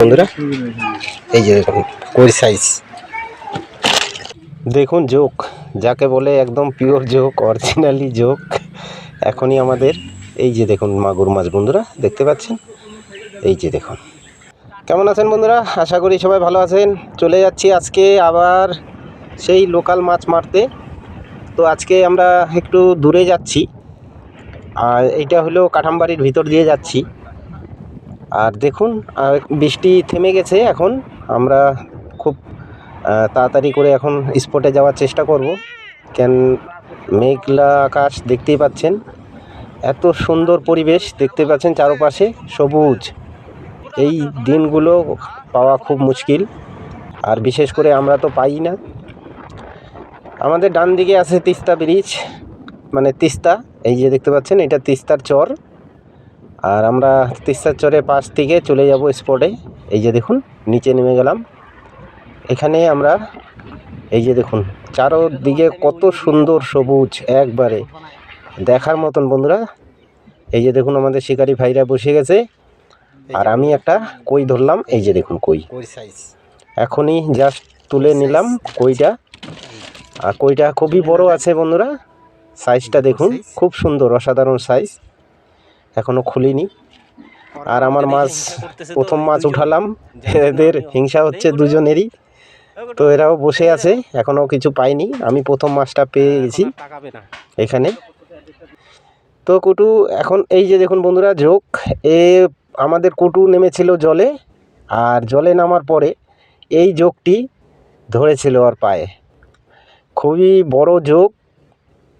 বন্ধুরা এই যে দেখুন কই সাইজ দেখুন জোক যাকে বলে একদম পিওর জোক অরিজিনালি জোক এখনই আমাদের এই যে দেখুন মাগুর মাছ বন্ধুরা দেখতে পাচ্ছেন এই যে দেখুন কেমন আছেন বন্ধুরা আশা করি সবাই ভালো আছেন চলে যাচ্ছি আজকে আবার সেই লোকাল মাছ মারতে তো আজকে আমরা একটু দূরে যাচ্ছি আর এইটা হলো কাঠামবাড়ির ভিতর দিয়ে যাচ্ছি আর দেখুন বৃষ্টি থেমে গেছে এখন আমরা খুব তাড়াতাড়ি করে এখন স্পটে যাওয়ার চেষ্টা করব কেন মেঘলা আকাশ দেখতেই পাচ্ছেন এত সুন্দর পরিবেশ দেখতে পাচ্ছেন চারপাশে সবুজ এই দিনগুলো পাওয়া খুব মুশকিল আর বিশেষ করে আমরা তো পাই না আমাদের ডান দিকে আছে তিস্তা ব্রিজ মানে তিস্তা এই যে দেখতে পাচ্ছেন এটা তিস্তার চর আর আমরা তিস্তার চরের পাশ থেকে চলে যাব স্পটে এই যে দেখুন নিচে নেমে গেলাম এখানে আমরা এই যে দেখুন চারদিকে কত সুন্দর সবুজ একবারে দেখার মতন বন্ধুরা এই যে দেখুন আমাদের শিকারি ভাইরা বসে গেছে আর আমি একটা কই ধরলাম এই যে দেখুন কই সাইজ এখনই জাস্ট তুলে নিলাম কইটা আর কইটা খুবই বড় আছে বন্ধুরা সাইজটা দেখুন খুব সুন্দর অসাধারণ সাইজ এখনো খুলিনি আর আমার মাছ প্রথম মাছ উঠালাম এদের হিংসা হচ্ছে দুজনেরই তো এরাও বসে আছে এখনো কিছু পাইনি আমি প্রথম মাছটা পেয়ে গেছি এখানে তো কুটু এখন এই যে দেখুন বন্ধুরা জোক আমাদের কুটু নেমেছিল জলে আর জলে নামার পরে এই জোকটি ধরেছিল ওর পায়ে খুবই বড় জোক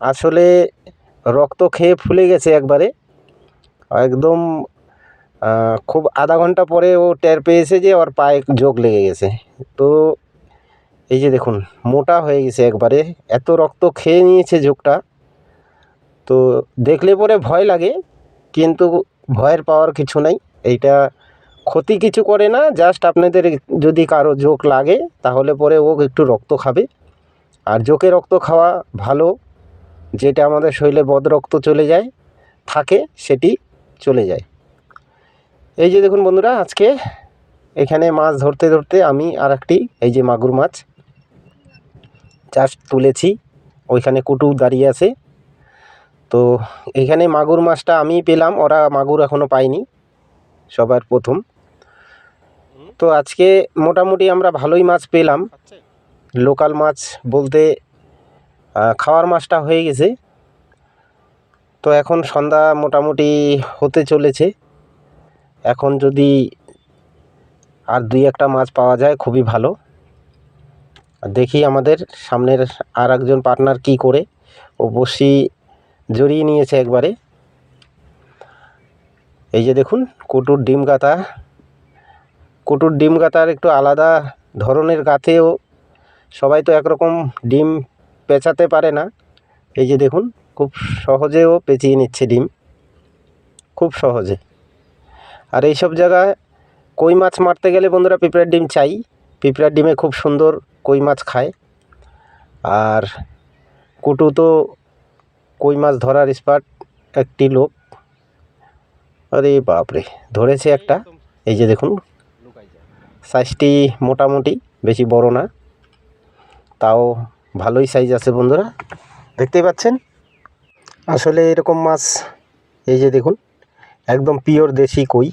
আসলে রক্ত খেয়ে ফুলে গেছে একবারে একদম খুব আধা ঘন্টা পরে ও টের পেয়েছে যে ওর পায়ে জোক লেগে গেছে তো এই যে দেখুন মোটা হয়ে গেছে একবারে এত রক্ত খেয়ে নিয়েছে জোকটা তো দেখলে পরে ভয় লাগে কিন্তু ভয়ের পাওয়ার কিছু নাই এইটা ক্ষতি কিছু করে না জাস্ট আপনাদের যদি কারো জোক লাগে তাহলে পরে ও একটু রক্ত খাবে আর জোকে রক্ত খাওয়া ভালো যেটা আমাদের শরীরে বদ রক্ত চলে যায় থাকে সেটি চলে যায় এই যে দেখুন বন্ধুরা আজকে এখানে মাছ ধরতে ধরতে আমি আর একটি এই যে মাগুর মাছ জাস্ট তুলেছি ওইখানে কুটু দাঁড়িয়ে আছে তো এখানে মাগুর মাছটা আমি পেলাম ওরা মাগুর এখনও পায়নি সবার প্রথম তো আজকে মোটামুটি আমরা ভালোই মাছ পেলাম লোকাল মাছ বলতে খাওয়ার মাছটা হয়ে গেছে তো এখন সন্ধ্যা মোটামুটি হতে চলেছে এখন যদি আর দুই একটা মাছ পাওয়া যায় খুবই ভালো দেখি আমাদের সামনের আর একজন পার্টনার কি করে ও বসি জড়িয়ে নিয়েছে একবারে এই যে দেখুন কুটুর ডিম গাতার একটু আলাদা ধরনের গাতেও সবাই তো একরকম ডিম পেঁচাতে পারে না এই যে দেখুন খুব সহজেও পেঁচিয়ে নিচ্ছে ডিম খুব সহজে আর এইসব জায়গায় কই মাছ মারতে গেলে বন্ধুরা পিঁপড়ার ডিম চাই পিঁপড়ার ডিমে খুব সুন্দর কই মাছ খায় আর কুটু তো কই মাছ ধরার স্পট একটি লোক আরে বাপরে ধরেছে একটা এই যে দেখুন সাইজটি মোটামুটি বেশি বড় না তাও ভালোই সাইজ আছে বন্ধুরা দেখতেই পাচ্ছেন আসলে এরকম মাছ এই যে দেখুন একদম পিওর দেশি কই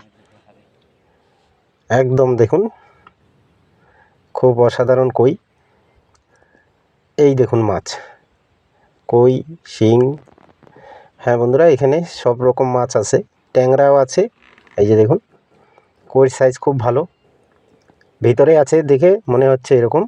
একদম দেখুন খুব অসাধারণ কই এই দেখুন মাছ কই শিং হ্যাঁ বন্ধুরা এখানে সব রকম মাছ আছে ট্যাংরাও আছে এই যে দেখুন কইর সাইজ খুব ভালো ভিতরে আছে দেখে মনে হচ্ছে এরকম